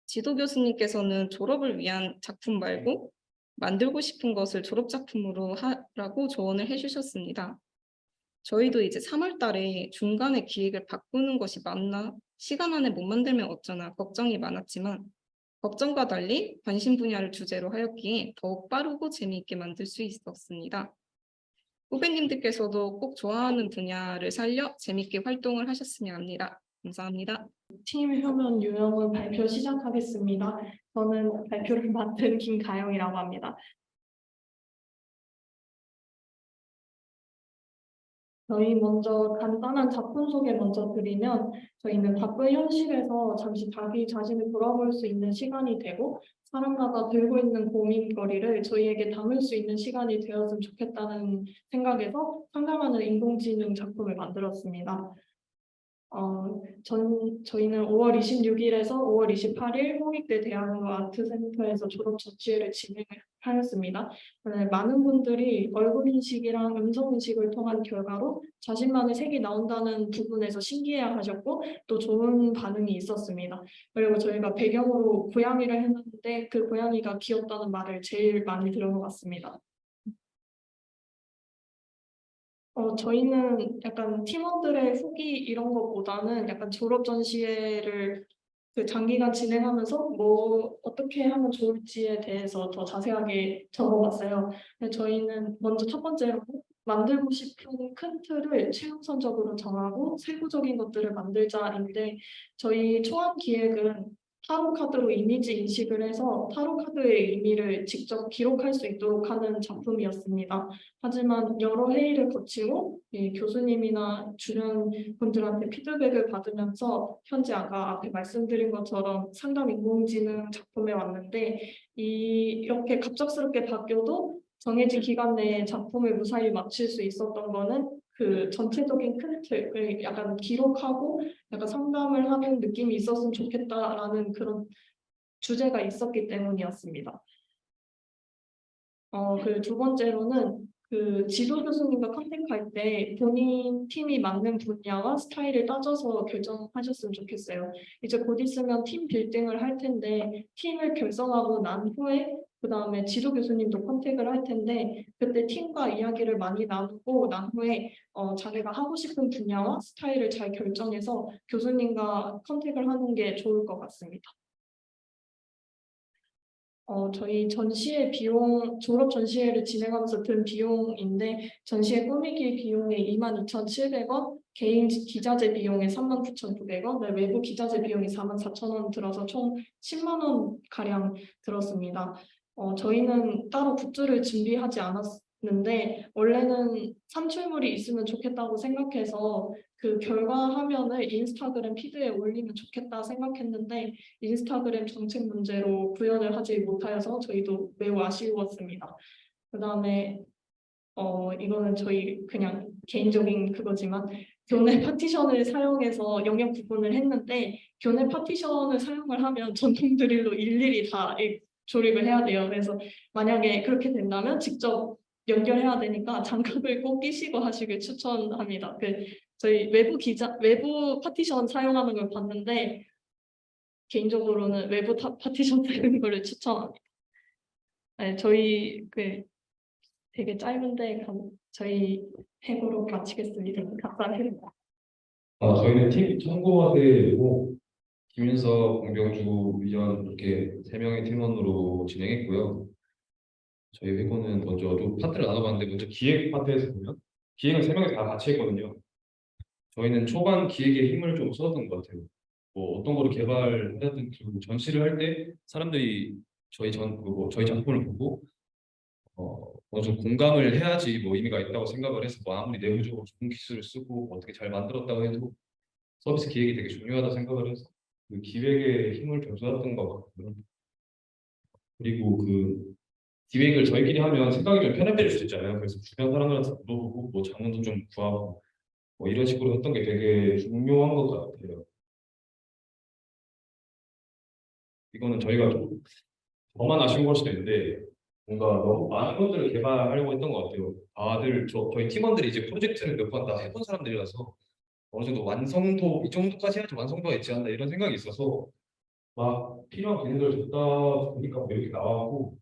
지도 교수님께서는 졸업을 위한 작품 말고 만들고 싶은 것을 졸업 작품으로 하라고 조언을 해주셨습니다. 저희도 이제 3월 달에 중간에 기획을 바꾸는 것이 맞나, 시간 안에 못 만들면 어쩌나 걱정이 많았지만 걱정과 달리 관심 분야를 주제로 하였기에 더욱 빠르고 재미있게 만들 수 있었습니다. 후배님들께서도 꼭 좋아하는 분야를 살려 재미있게 활동을 하셨으면 합니다. 감사합니다. 팀 효면 유형을 발표 시작하겠습니다. 저는 발표를 맡은 김가영이라고 합니다. 저희 먼저 간단한 작품 소개 먼저 드리면 저희는 바쁜 현실에서 잠시 자기 자신을 돌아볼 수 있는 시간이 되고 사람마다 들고 있는 고민거리를 저희에게 담을 수 있는 시간이 되었으면 좋겠다는 생각에서 상상하는 인공지능 작품을 만들었습니다. 저희는 5월 26일에서 5월 28일 홍익대 대학로 아트센터에서 졸업 전시회를 진행을 하였습니다. 많은 분들이 얼굴 인식이랑 음성 인식을 통한 결과로 자신만의 색이 나온다는 부분에서 신기해하셨고 또 좋은 반응이 있었습니다. 그리고 저희가 배경으로 고양이를 했는데 그 고양이가 귀엽다는 말을 제일 많이 들은 것 같습니다. 저희는 약간 팀원들의 후기 이런 것보다는 약간 졸업 전시회를 장기간 진행하면서 뭐 어떻게 하면 좋을지에 대해서 더 자세하게 적어봤어요. 저희는 먼저 첫 번째로 만들고 싶은 큰 틀을 최우선적으로 정하고 세부적인 것들을 만들자인데 저희 초안 기획은 타로 카드로 이미지 인식을 해서 타로 카드의 의미를 직접 기록할 수 있도록 하는 작품이었습니다. 하지만 여러 회의를 거치고 교수님이나 주변 분들한테 피드백을 받으면서 현재 아까 앞에 말씀드린 것처럼 상담 인공지능 작품에 왔는데 이렇게 갑작스럽게 바뀌어도 정해진 기간 내에 작품을 무사히 마칠 수 있었던 거는 그 전체적인 큰 틀을 약간 기록하고 약간 상담을 하는 느낌이 있었으면 좋겠다라는 그런 주제가 있었기 때문이었습니다. 그 두 번째로는 그 지도 교수님과 컨택할 때 본인 팀이 맞는 분야와 스타일을 따져서 결정하셨으면 좋겠어요. 이제 곧 있으면 팀 빌딩을 할 텐데 팀을 결성하고 난 후에 그 다음에 지도 교수님도 컨택을 할 텐데 그때 팀과 이야기를 많이 나누고 난 후에 자기가 하고 싶은 분야와 스타일을 잘 결정해서 교수님과 컨택을 하는 게 좋을 것 같습니다. 저희 전시회 비용, 졸업 전시회를 진행하면서 든 비용인데 전시회 꾸미기 비용에 22,700원, 개인 기자재 비용에 39,900원, 외부 기자재 비용이 44,000원 들어서 총 10만 원 가량 들었습니다. 저희는 따로 굿즈를 준비하지 않았는데 원래는 산출물이 있으면 좋겠다고 생각해서 그 결과 화면을 인스타그램 피드에 올리면 좋겠다 생각했는데 인스타그램 정책 문제로 구현을 하지 못하여서 저희도 매우 아쉬웠습니다. 그 다음에 이거는 저희 그냥 개인적인 그거지만 교내 파티션을 사용해서 영역 구분을 했는데 교내 파티션을 사용을 하면 전통 드릴로 일일이 다 조립을 해야 돼요. 그래서 만약에 그렇게 된다면 직접 연결해야 되니까 장갑을 꼭 끼시고 하시길 추천합니다. 저희 외부 파티션 사용하는 걸 봤는데 개인적으로는 외부 파티션 사용하는 걸 추천합니다. 네, 저희 되게 짧은데 저희 해고로 마치겠습니다. 감사합니다. 저희는 팀 청구화되고 김윤석, 공병주 위원 이렇게 3명의 팀원으로 진행했고요. 저희 회고는 먼저 좀 파트를 나눠봤는데 먼저 기획 파트에서 보면 기획은 3명이 다 같이 했거든요. 저희는 초반 기획에 힘을 좀 쏟았던 것 같아요. 뭐 어떤 거를 개발하든 그리고 전시를 할 때 사람들이 저희 작품을 보고 어느 정도 공감을 해야지 뭐 의미가 있다고 생각을 해서 뭐 아무리 내부적으로 좋은 기술을 쓰고 뭐 어떻게 잘 만들었다고 해도 서비스 기획이 되게 중요하다 생각을 해서 그 기획에 힘을 좀 쏟았던 것 같고요. 그리고 그 기획을 저희끼리 하면 생각이 좀 편해질 수 있잖아요. 그래서 주변 사람들한테 물어보고 뭐 자문도 좀 구하고 뭐 이런 식으로 했던 게 되게 중요한 것 같아요. 이거는 저희가 좀 저만 아쉬운 걸 수도 있는데 뭔가 너무 많은 것들을 개발하려고 했던 것 같아요. 다들 저희 팀원들이 이제 프로젝트를 몇 번 다 해본 사람들이라서 어느 정도 완성도 이 정도까지 해야지 완성도가 있지 않나 이런 생각이 있어서 막 필요한 기능들을 줬다 보니까 뭐 이렇게 나왔고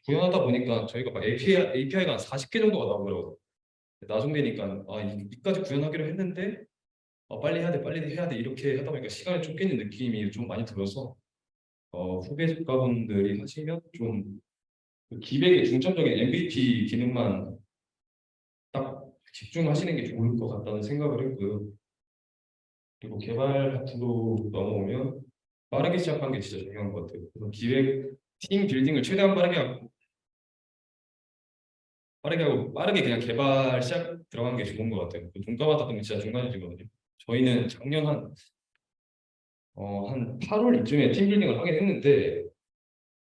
구현하다 보니까 저희가 막 API가 한 40개 정도가 나오더라고요. 나중 되니까 이까지 구현하기로 했는데 빨리 해야 돼 이렇게 하다 보니까 시간이 쫓기는 느낌이 좀 많이 들어서 후배 작가분들이 하시면 좀그 기획의 중점적인 MVP 기능만 딱 집중하시는 게 좋을 것 같다는 생각을 했고요. 그리고 개발 파트로 넘어오면 빠르게 시작하는 게 진짜 중요한 것 같아요. 그래서 기획 팀 빌딩을 최대한 빠르게 그냥 개발 시작 들어가는 게 좋은 것 같아요. 돈가마다 보면 진짜 중간이거든요. 저희는 작년 한 8월 이쯤에 팀 빌딩을 하긴 했는데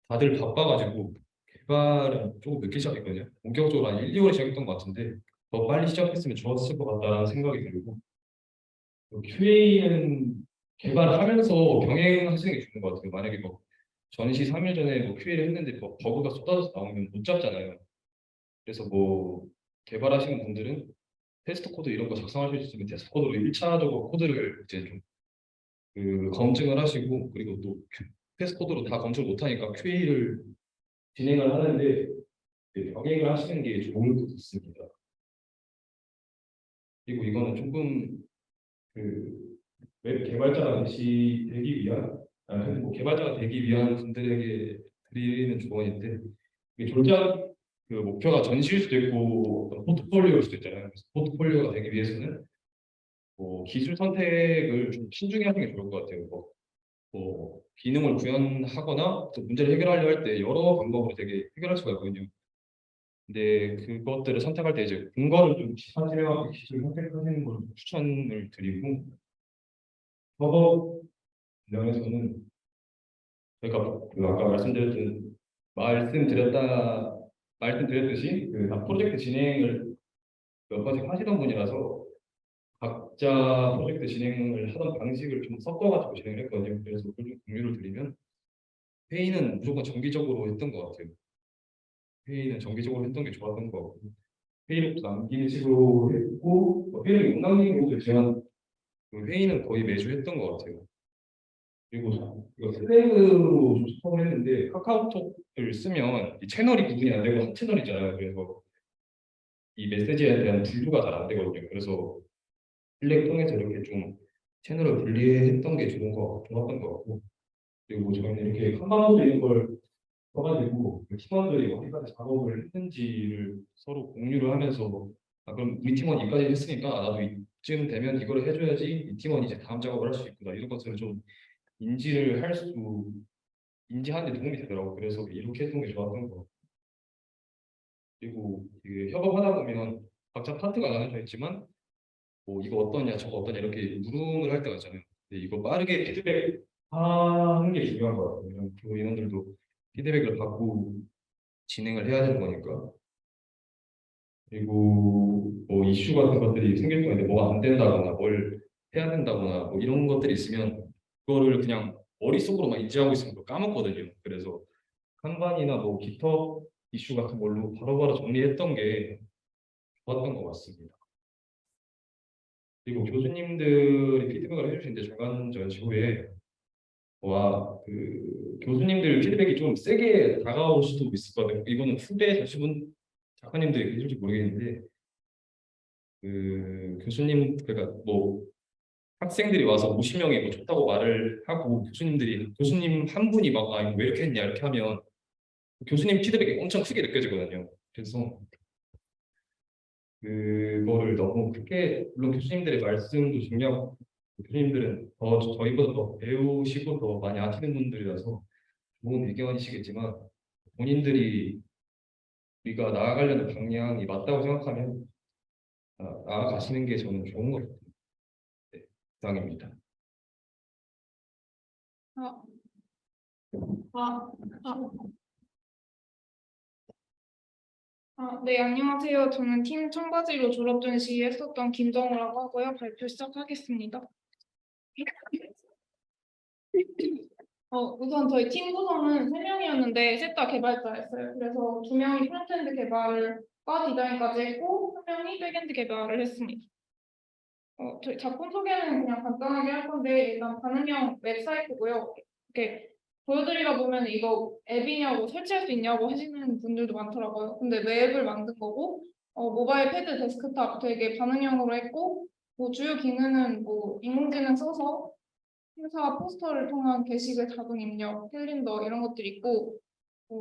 다들 바빠가지고 개발은 조금 늦게 시작했거든요. 본격적으로 한 1, 2월에 시작했던 것 같은데 더 빨리 시작했으면 좋았을 것 같다는 생각이 들고 QA는 개발하면서 병행하시는 게 좋은 것 같아요. 만약에 뭐 전시 3일 전에 뭐 QA를 했는데 뭐 버그가 쏟아져서 나오면 못 잡잖아요. 그래서 뭐 개발하시는 분들은 테스트 코드 이런 거 작성하실 수 있으면 테스트 코드로 1차적으로 코드를 이제 좀 검증을 하시고 그리고 또 테스트 코드로 다 검증을 못하니까 QA를 진행을 하는데 병행을 하시는 게 좋을 것 같습니다. 그리고 이거는 조금 웹 개발자가 되기 위한 뭐 개발자가 되기 위한 분들에게 드리는 조언인데 졸작 목표가 전시일 수도 있고 어떤 포트폴리오일 수도 있잖아요. 그래서 포트폴리오가 되기 위해서는 뭐 기술 선택을 좀 신중히 하는 게 좋을 것 같아요. 뭐 기능을 구현하거나 또 문제를 해결하려 할 때 여러 방법으로 되게 해결할 수가 있거든요. 근데 그것들을 선택할 때 이제 근거를 좀 지상질하게 기술 선택하시는 걸 추천을 드리고 협업 면에서는 저희가 아까 말씀드렸듯이 다 프로젝트 진행을 몇 번씩 하시던 분이라서 각자 프로젝트 진행을 하던 방식을 좀 섞어가지고 진행을 했거든요. 그래서 그걸 좀 공유를 드리면 회의는 무조건 정기적으로 했던 것 같아요. 회의는 정기적으로 했던 게 좋았던 것 같고 회의록도 남기는 식으로 했고 회의록 못 남기는 경우도 있지만 회의는 거의 매주 했던 것 같아요. 그리고 이거 슬랙으로 좀 소통을 했는데 카카오톡을 쓰면 이 채널이 구분이 안 되고 한 채널이잖아요. 그래서 이 메시지에 대한 분류가 잘 안 되거든요. 그래서 슬랙 통해서 이렇게 좀 채널을 분리했던 게 좋았던 것 같고 그리고 저희는 이렇게 한반도 있는 걸 써가지고 팀원들이 어디까지 작업을 했는지를 서로 공유를 하면서 그럼 우리 팀원 이까지 했으니까 나도 이쯤 되면 이거를 해줘야지 이 팀원이 이제 다음 작업을 할 수 있구나 이런 것들을 좀 인지하는 데 도움이 되더라고요. 그래서 이렇게 했던 게 좋았던 것 같고 그리고 이게 협업하다 보면 각자 파트가 나눠져 있지만 뭐 이거 어떠냐 저거 어떠냐 이렇게 물음을 할 때가 있잖아요. 근데 이거 빠르게 피드백 하는 게 중요한 것 같아요. 그리고 인원들도 피드백을 받고 진행을 해야 되는 거니까. 그리고 뭐 이슈 같은 것들이 생길 경우에 뭐가 안 된다거나 뭘 해야 된다거나 뭐 이런 것들이 있으면 그거를 그냥 머릿속으로만 인지하고 있으면 그거 까먹거든요. 그래서 kanban이나 뭐 GitHub 이슈 같은 걸로 바로바로 정리했던 게 좋았던 것 같습니다. 그리고 교수님들이 피드백을 해주시는데 중간 전시 후에 그 교수님들 피드백이 좀 세게 다가올 수도 있을 것 같아요. 이거는 후배 전시분 작가님들이 계실지 모르겠는데 그 교수님 그러니까 뭐 학생들이 와서 50명이 뭐 좋다고 말을 하고 교수님 한 분이 막 아 이거 왜 이렇게 했냐 이렇게 하면 교수님 피드백이 엄청 크게 느껴지거든요. 그래서 그거를 너무 크게 물론 교수님들의 말씀도 중요하고 교수님들은 더 저희보다 더 배우시고 더 많이 아시는 분들이라서 좋은 의견이시겠지만 본인들이 우리가 나아가려는 방향이 맞다고 생각하면 나아가시는 게 저는 좋은 것 같아요. 네, 이상입니다. 아, 아, 아. 네, 안녕하세요. 저는 팀 청바지로 졸업 전시 했었던 김정우라고 하고요. 발표 시작하겠습니다. 우선 저희 팀 구성은 3명이었는데 셋 다 개발자였어요. 그래서 2명이 프론트엔드 개발과 디자인까지 했고 1명이 백엔드 개발을 했습니다. 저희 작품 소개는 그냥 간단하게 할 건데 일단 반응형 웹사이트고요. 이렇게 보여드리다 보면 이거 앱이냐고 설치할 수 있냐고 하시는 분들도 많더라고요. 근데 웹을 만든 거고 모바일 패드 데스크탑 되게 반응형으로 했고 뭐 주요 기능은 뭐 인공지능 써서 행사 포스터를 통한 게시글 자동 입력, 캘린더 이런 것들이 있고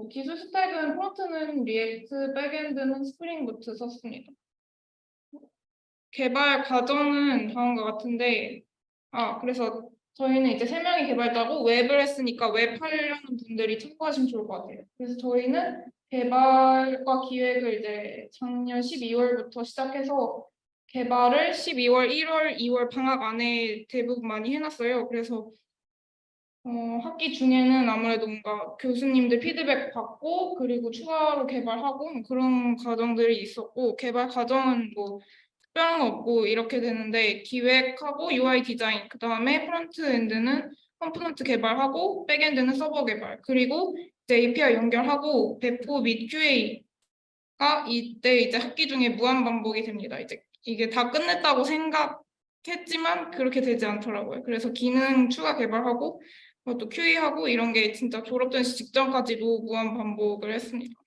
기술 스택은 프론트는 리액트, 백엔드는 스프링 부트 썼습니다. 개발 과정은 다음과 같은데 그래서 저희는 이제 3명이 개발자고 웹을 했으니까 웹 하려는 분들이 참고하시면 좋을 것 같아요. 그래서 저희는 개발과 기획을 이제 작년 12월부터 시작해서 개발을 12월, 1월, 2월 방학 안에 대부분 많이 해놨어요. 그래서 학기 중에는 아무래도 뭔가 교수님들 피드백 받고 그리고 추가로 개발하고 뭐 그런 과정들이 있었고 개발 과정은 뭐 특별한 거 없고 이렇게 되는데 기획하고 UI 디자인 그 다음에 프론트엔드는 컴포넌트 개발하고 백엔드는 서버 개발 그리고 이제 API 연결하고 배포 및 QA가 이때 이제 학기 중에 무한 반복이 됩니다. 이제 이게 다 끝냈다고 생각했지만 그렇게 되지 않더라고요. 그래서 기능 추가 개발하고 또 QA하고 이런 게 진짜 졸업 전시 직전까지도 무한 반복을 했습니다.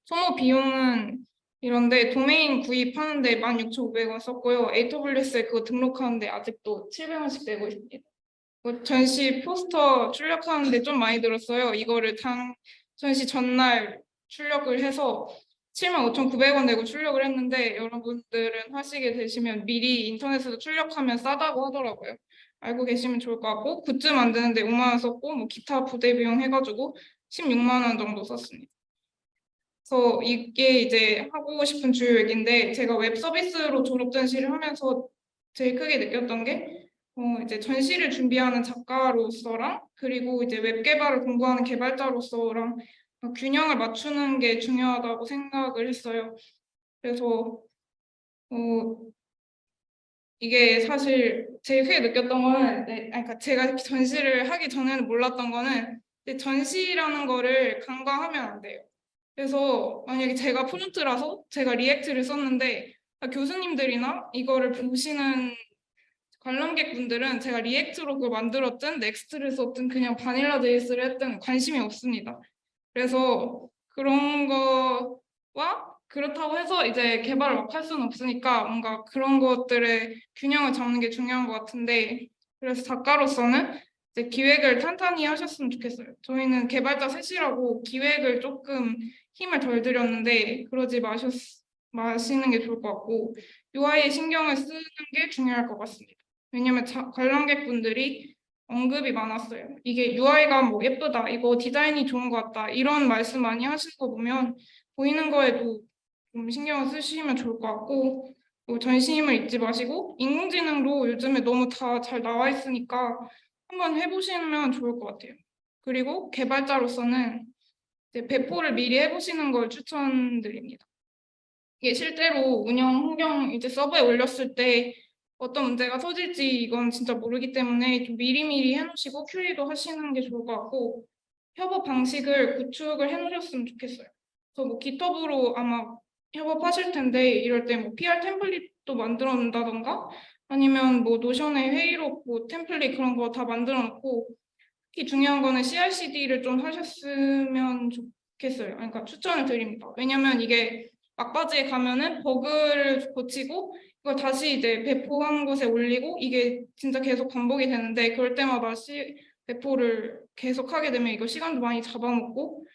소모 비용은 이런데 도메인 구입하는데 16,500원 썼고요. AWS에 그거 등록하는데 아직도 700원씩 내고 있습니다. 전시 포스터 출력하는데 좀 많이 들었어요. 이거를 전시 전날 출력을 해서 75,900원 내고 출력을 했는데 여러분들은 하시게 되시면 미리 인터넷에서 출력하면 싸다고 하더라고요. 알고 계시면 좋을 것 같고 굿즈 만드는데 5만 원 썼고 뭐 기타 부대 비용 해가지고 16만 원 정도 썼습니다. 그래서 이게 이제 하고 싶은 주요 얘기인데 제가 웹 서비스로 졸업 전시를 하면서 제일 크게 느꼈던 게 이제 전시를 준비하는 작가로서랑 그리고 이제 웹 개발을 공부하는 개발자로서랑 균형을 맞추는 게 중요하다고 생각을 했어요. 그래서 이게 사실 제일 크게 느꼈던 거는 그러니까 제가 전시를 하기 전에는 몰랐던 거는 전시라는 거를 간과하면 안 돼요. 그래서 만약에 제가 프론트라서 제가 리액트를 썼는데 교수님들이나 이거를 보시는 관람객분들은 제가 리액트로 그걸 만들었든 넥스트를 썼든 그냥 바닐라 JS를 했든 관심이 없습니다. 그래서 그런 거와 그렇다고 해서 이제 개발을 막 할 수는 없으니까 뭔가 그런 것들의 균형을 잡는 게 중요한 것 같은데 그래서 작가로서는 이제 기획을 탄탄히 하셨으면 좋겠어요. 저희는 개발자 셋이라고 기획을 조금 힘을 덜 들였는데 그러지 마시는 게 좋을 것 같고 UI에 신경을 쓰는 게 중요할 것 같습니다. 왜냐면 관람객분들이 언급이 많았어요. 이게 UI가 뭐 예쁘다, 이거 디자인이 좋은 것 같다 이런 말씀 많이 하시는 거 보면 보이는 거에도 좀 신경을 쓰시면 좋을 것 같고 또 전시임을 잊지 마시고 인공지능도 요즘에 너무 다 잘 나와 있으니까 한번 해보시면 좋을 것 같아요. 그리고 개발자로서는 이제 배포를 미리 해보시는 걸 추천드립니다. 이게 실제로 운영 환경 이제 서버에 올렸을 때 어떤 문제가 터질지 이건 진짜 모르기 때문에 좀 미리미리 해놓으시고 QA도 하시는 게 좋을 것 같고 협업 방식을 구축을 해놓으셨으면 좋겠어요. 그래서 뭐 깃허브로 아마 협업하실 텐데 이럴 때 뭐 PR 템플릿도 만들어 놓는다던가 아니면 뭐 노션의 회의록 뭐 템플릿 그런 거 다 만들어 놓고 특히 중요한 거는 CI/CD를 좀 하셨으면 좋겠어요. 그러니까 추천을 드립니다. 왜냐면 이게 막바지에 가면은 버그를 고치고 이걸 다시 이제 배포한 곳에 올리고 이게 진짜 계속 반복이 되는데 그럴 때마다 배포를 계속 하게 되면 이거 시간도 많이 잡아먹고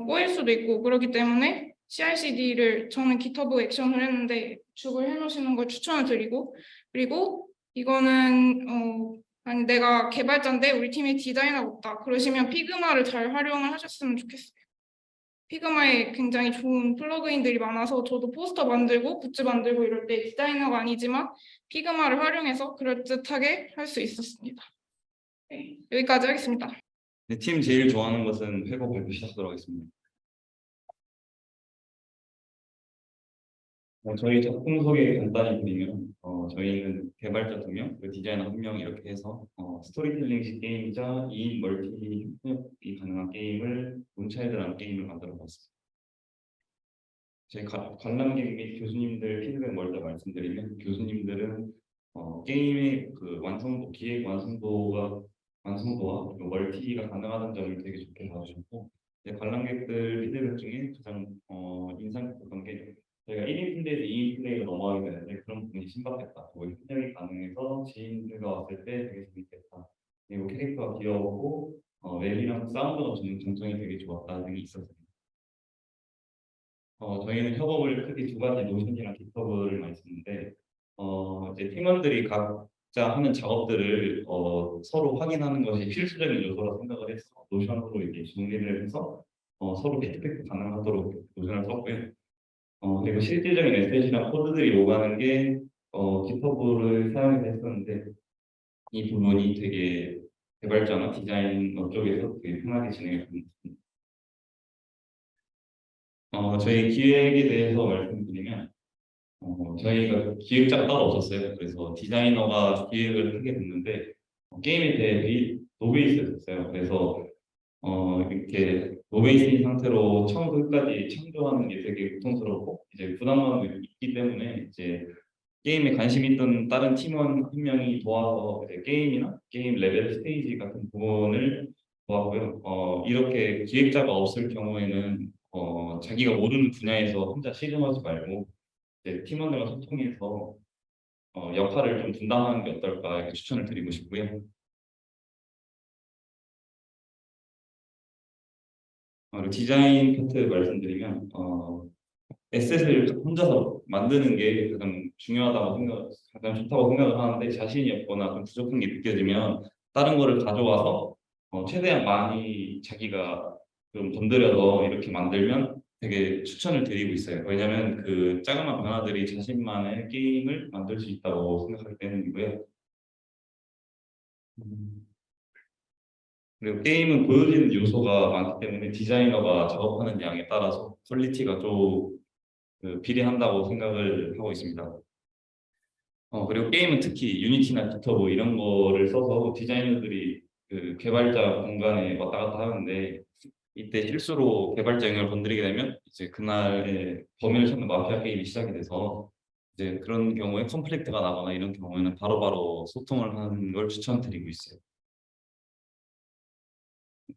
꼬일 수도 있고 그렇기 때문에 CI/CD를 저는 깃허브 액션을 했는데 구축을 해놓으시는 걸 추천을 드리고 그리고 이거는 아니 내가 개발자인데 우리 팀에 디자이너가 없다 그러시면 피그마를 잘 활용을 하셨으면 좋겠어요. 피그마에 굉장히 좋은 플러그인들이 많아서 저도 포스터 만들고 굿즈 만들고 이럴 때 디자이너가 아니지만 피그마를 활용해서 그럴듯하게 할 수 있었습니다. 네, 여기까지 하겠습니다. 네, 팀 제일 좋아하는 것은 회고 발표 시작하도록 하겠습니다. 저희 작품 소개 간단히 드리면 저희는 개발자 2명, 그리고 디자이너 1명 이렇게 해서 스토리텔링식 게임이자 2인 멀티 협력이 가능한 게임을 문차일드라는 게임을 만들어 봤습니다. 저희 관람객 및 교수님들 피드백 먼저 말씀드리면 교수님들은 게임의 그 완성도, 기획 완성도와 그 멀티가 가능하다는 점을 되게 좋게 봐주셨고 관람객들 피드백 중에 가장 인상 깊었던 게 저희가 1인 플레이에서 2인 플레이가 넘어가게 되는데 그런 부분이 신박했다. 협력이 가능해서 지인들과 왔을 때 되게 재밌겠다. 그리고 캐릭터가 귀여웠고 맵이랑 사운드가 주는 장점이 되게 좋았다 등이 있었습니다. 저희는 협업을 크게 2가지 노션이랑 깃허브를 많이 쓰는데 이제 팀원들이 각자 하는 작업들을 서로 확인하는 것이 필수적인 요소라 생각을 해서 노션으로 이렇게 정리를 해서 서로 피드백도 가능하도록 노션을 썼고요. 그리고 실질적인 메시지랑 코드들이 오가는 게 깃허브를 사용해서 했었는데 이 부분이 되게 개발자나 디자이너 쪽에서 되게 편하게 진행을 합니다. 저희 기획에 대해서 말씀드리면 저희가 기획자가 따로 없었어요. 그래서 디자이너가 기획을 하게 됐는데 게임에 대해 노베이스였어요. 그래서 이렇게 노베이스인 상태로 처음부터 끝까지 창조하는 게 되게 고통스럽고 이제 부담감도 있기 때문에 이제 게임에 관심 있던 다른 팀원 1명이 도와서 이제 게임이나 게임 레벨 스테이지 같은 부분을 도왔고요. 이렇게 기획자가 없을 경우에는 자기가 모르는 분야에서 혼자 씨름하지 말고 이제 팀원들과 소통해서 역할을 좀 분담하는 게 어떨까 이렇게 추천을 드리고 싶고요. 그리고 디자인 파트 말씀드리면 에셋을 혼자서 만드는 게 가장 좋다고 생각을 하는데 자신이 없거나 좀 부족한 게 느껴지면 다른 거를 가져와서 최대한 많이 자기가 좀 건드려서 이렇게 만들면 되게 추천을 드리고 있어요. 왜냐하면 그 자그마한 변화들이 자신만의 게임을 만들 수 있다고 생각하기 때문이고요. 그리고 게임은 보여지는 요소가 많기 때문에 디자이너가 작업하는 양에 따라서 퀄리티가 좀 비례한다고 생각을 하고 있습니다. 그리고 게임은 특히 유니티나 깃허브 이런 거를 써서 디자이너들이 그 개발자 공간에 왔다 갔다 하는데 이때 실수로 개발자 영역을 건드리게 되면 이제 그날에 범인을 찾는 마피아 게임이 시작이 돼서 이제 그런 경우에 컴플릭트가 나거나 이런 경우에는 바로바로 소통을 하는 걸 추천드리고 있어요.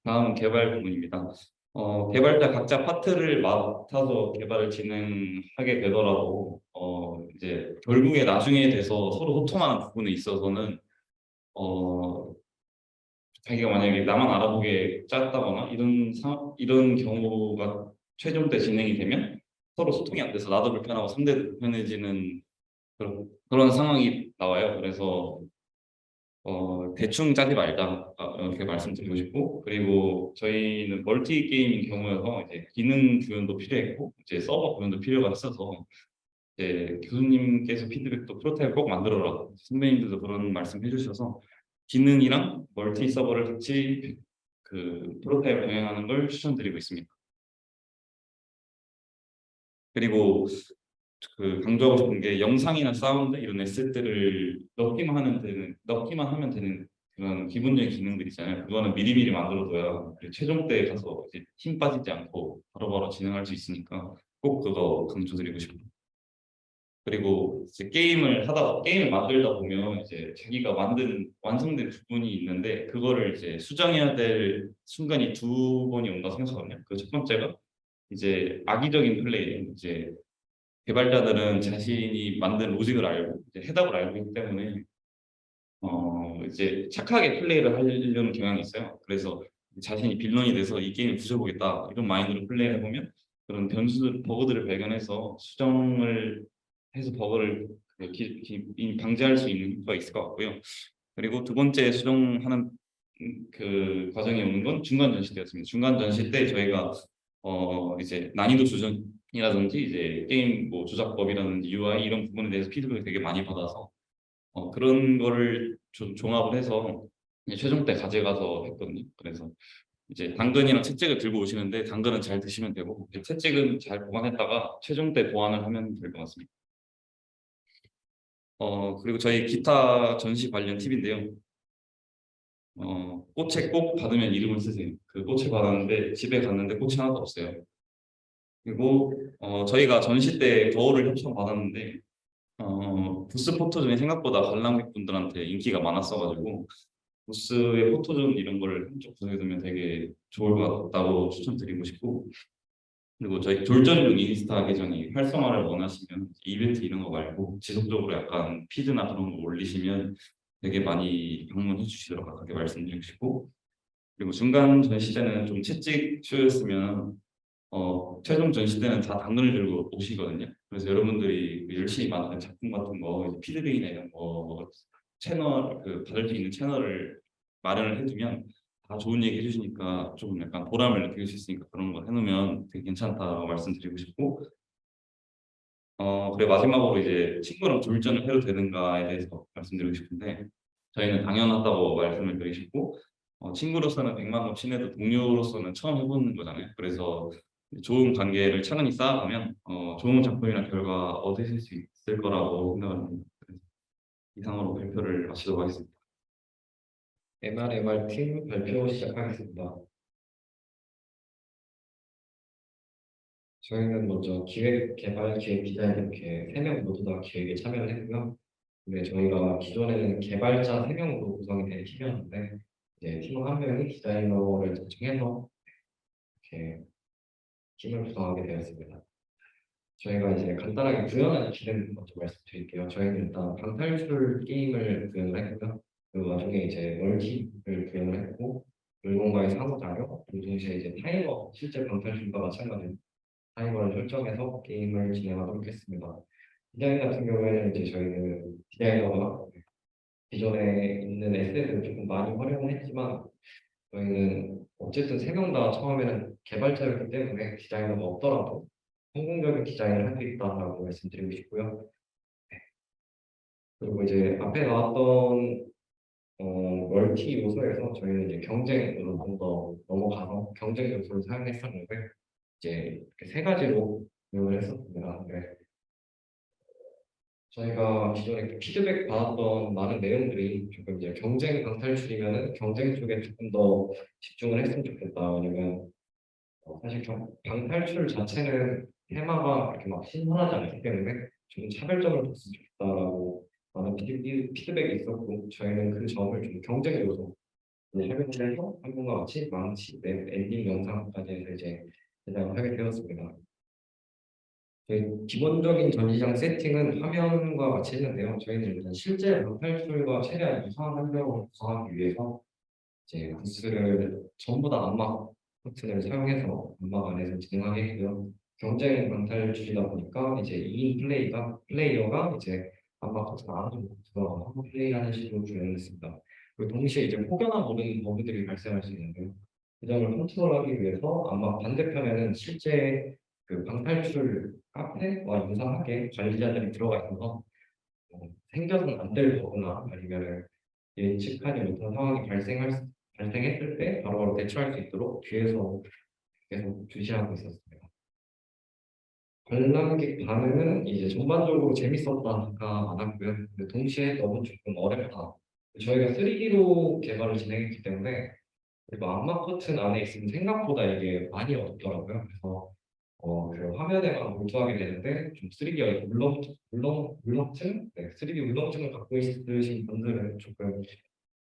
다음은 개발 부분입니다. 개발자 각자 파트를 맡아서 개발을 진행하게 되더라도 이제 결국에 나중에 돼서 서로 소통하는 부분에 있어서는 자기가 만약에 나만 알아보게 짰다거나 이런 경우가 최종 때 진행이 되면 서로 소통이 안 돼서 나도 불편하고 상대도 불편해지는 그런 상황이 나와요. 그래서 대충 짜지 말자 이렇게 말씀드리고 싶고 그리고 저희는 멀티 게임인 경우여서 이제 기능 구현도 필요했고 이제 서버 구현도 필요가 있어서 이제 교수님께서 피드백도 프로타입 꼭 만들어라 선배님들도 그런 말씀 해주셔서 기능이랑 멀티 서버를 같이 그 프로타입을 병행하는 걸 추천드리고 있습니다. 그리고 그 강조하고 싶은 게 영상이나 사운드 이런 에셋들을 넣기만 하면 되는 그런 기본적인 기능들 있잖아요. 그거는 미리미리 만들어둬야 최종 때 가서 이제 힘 빠지지 않고 바로바로 진행할 수 있으니까 꼭 그거 강조드리고 싶어요. 그리고 이제 게임을 만들다 보면 이제 자기가 만든 완성된 부분이 있는데 그거를 이제 수정해야 될 순간이 두 번이 온다 생각하거든요. 그 첫 번째가 이제 악의적인 플레이, 이제 개발자들은 자신이 만든 로직을 알고 이제 해답을 알고 있기 때문에 이제 착하게 플레이를 하려는 경향이 있어요. 그래서 자신이 빌런이 돼서 이 게임을 부숴보겠다 이런 마인드로 플레이를 해보면 그런 버그들을 발견해서 수정을 해서 버그를 방지할 수 있는 효과가 있을 것 같고요. 그리고 두 번째 수정하는 그 과정이 오는 건 중간 전시 때였습니다. 중간 전시 때 저희가 이제 난이도 조정이라든지 이제 게임 뭐 조작법이라든지 UI 이런 부분에 대해서 피드백을 되게 많이 받아서 그런 거를 종합을 해서 이제 최종 때 가져가서 했거든요. 그래서 이제 당근이랑 채찍을 들고 오시는데 당근은 잘 드시면 되고 채찍은 잘 보관했다가 최종 때 보완을 하면 될 것 같습니다. 그리고 저희 기타 전시 관련 팁인데요. 꽃에 꼭 받으면 이름을 쓰세요. 그 꽃을 받았는데 집에 갔는데 꽃이 하나도 없어요. 그리고 저희가 전시 때 거울을 협찬 받았는데 부스 포토존이 생각보다 관람객분들한테 인기가 많았어가지고 부스의 포토존 이런 거를 한쪽 구석에 두면 되게 좋을 것 같다고 추천드리고 싶고, 그리고 저희 졸전용 인스타 계정이 활성화를 원하시면 이벤트 이런 거 말고 지속적으로 약간 피드나 그런 거 올리시면 되게 많이 방문해 주시도록 그렇게 말씀드리고 싶고, 그리고 중간 전시 때는 좀 채찍 쇼였으면 최종 전시 때는 다 당근을 들고 오시거든요. 그래서 여러분들이 열심히 만든 작품 같은 거 이제 피드백이나 이런 거 채널 받을 수 있는 채널을 마련을 해두면 다 좋은 얘기 해주시니까 조금 약간 보람을 느낄 수 있으니까 그런 거 해놓으면 되게 괜찮다고 말씀드리고 싶고, 그리고 마지막으로 이제 친구랑 졸전을 해도 되는가에 대해서 말씀드리고 싶은데 저희는 당연하다고 말씀을 드리고 싶고, 친구로서는 100만 번 친해도 동료로서는 처음 해보는 거잖아요. 그래서 좋은 관계를 차근히 쌓아가면 좋은 작품이나 결과 얻으실 수 있을 거라고 생각합니다. 그래서 이상으로 발표를 마치도록 하겠습니다. MR 팀 발표 시작하겠습니다. 저희는 먼저 기획, 개발, 기획, 디자인 이렇게 3명 모두 다 기획에 참여를 했고요. 근데 저희가 기존에는 개발자 3명으로 구성이 된 팀이었는데 이제 팀원 한 명이 디자이너를 초청해서 이렇게 팀을 구성하게 되었습니다. 저희가 이제 간단하게 구현한 기능 먼저 말씀드릴게요. 저희는 일단 방탈출 게임을 구현을 했고요. 그 와중에 이제 멀티를 구현을 했고, 물건과의 상호작용, 그리고 동시에 이제 타이머, 실제 방탈출과 마찬가지로 타이머를 설정해서 게임을 진행하도록 했습니다. 디자인 같은 경우에는 이제 저희는 디자이너가 기존에 있는 에셋을 조금 많이 활용을 했지만 저희는 어쨌든 3명 다 처음에는 개발자였기 때문에 디자이너가 없더라도 성공적인 디자인을 할 수 있다라고 말씀드리고 싶고요. 네. 그리고 이제 앞에 나왔던 멀티 요소에서 저희는 이제 경쟁으로 좀 더 넘어가서 경쟁 요소를 사용했었는데 이제 이렇게 3가지로 운영을 했었습니다. 네. 저희가 기존에 피드백 받았던 많은 내용들이 조금 이제 경쟁 방탈출이면은 경쟁 쪽에 조금 더 집중을 했으면 좋겠다. 왜냐면 사실 방탈출 자체는 테마가 그렇게 막 신선하지 않기 때문에 좀 차별점을 뒀으면 좋겠다라고 많은 피드백이 있었고 저희는 그 점을 좀 경쟁 요소 활용을 해서 한분과 같이 망치, 맵, 엔딩 영상까지 해서 이제 제작을 하게 되었습니다. 저희 기본적인 전시장 세팅은 화면과 같이 했는데요. 저희는 일단 실제 방탈출과 최대한 유사한 환경을 구성하기 위해서 이제 부스를 전부 다 암막 커튼을 사용해서 암막 안에서 진행하게 했고요. 경쟁 방탈출이다 보니까 이제 2인 플레이어가 이제 암막 커튼 안으로 들어가서 플레이하는 식으로 구현했습니다. 그리고 동시에 이제 혹여나 모르는 버그들이 발생할 수 있는데요. 그 점을 컨트롤하기 위해서 암막 반대편에는 실제 그 방탈출 카페와 유사하게 관리자들이 들어가 있어서 생겨서는 안 될 거거나 아니면 예측하지 못한 상황이 발생했을 때 바로바로 대처할 수 있도록 뒤에서 계속 주시하고 있었습니다. 관람객 반응은 이제 전반적으로 재밌었다가 많았고요. 근데 동시에 너무 조금 어렵다. 저희가 3D로 개발을 진행했기 때문에 그리고 암막 커튼 안에 있으면 생각보다 이게 많이 어렵더라고요. 그래서 그 화면에만 몰두하게 되는데 좀 3D가 울렁증? 네, 3D 울렁증을 갖고 있으신 분들은 조금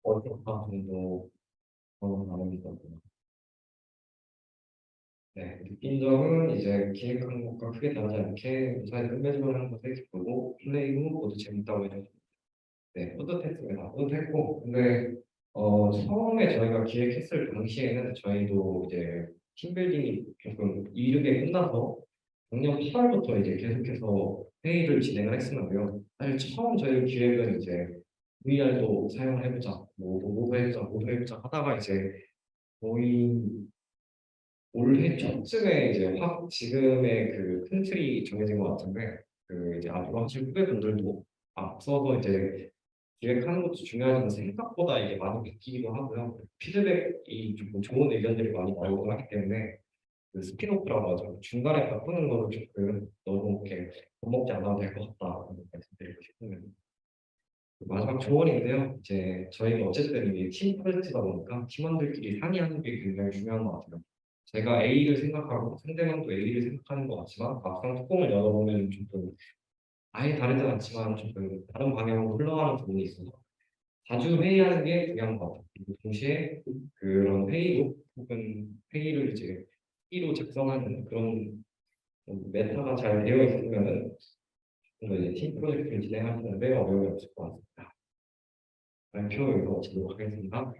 어렵다 정도 나옵니다. 네, 느낀 점은 이제 기획한 것과 크게 다르지 않게 무사히 끝맺음을 하는 것에 기쁘고 플레이 후 모두 재밌다고 해서 네, 뿌듯했습니다. 뿌듯했고 근데 처음에 저희가 기획했을 당시에는 저희도 이제 팀빌딩이 조금 이르게 끝나서 작년 8월부터 이제 계속해서 회의를 진행을 했었는데요. 사실 처음 저희 기획은 이제 VR도 사용을 해보자, 모두 해보자, 모두 해보자 하다가 이제 거의 올해 초쯤에 이제 확 지금의 그 큰 틀이 정해진 것 같은데 그 이제 앞으로 하실 후배분들도 앞서서 이제 기획하는 것도 중요하지만 생각보다 이게 많이 바뀌기도 하고요. 피드백이 좀 좋은 의견들이 많이 나오고 하기 때문에 그 스피노프라고 하죠. 중간에 바꾸는 거를 조금 너무 이렇게 겁먹지 않아도 될 것 같다 말씀드리고 싶습니다. 마지막 조언인데요. 이제 저희가 어쨌든 이게 팀 프로젝트다 보니까 팀원들끼리 상의하는 게 굉장히 중요한 것 같아요. 제가 A를 생각하고 상대방도 A를 생각하는 것 같지만 막상 뚜껑을 열어보면 조금 아예 다르지 않지만 조금 다른 방향으로 흘러가는 부분이 있어서 자주 회의하는 게 중요한 것 같아요. 그리고 동시에 그런 회의로 혹은 회의를 이제 E로 작성하는 그런 좀 메타가 잘 되어 있으면은 좀 더 이제 팀 프로젝트를 진행하시는데 어려움이 없을 것 같습니다. 발표 이거 마치도록 하겠습니다.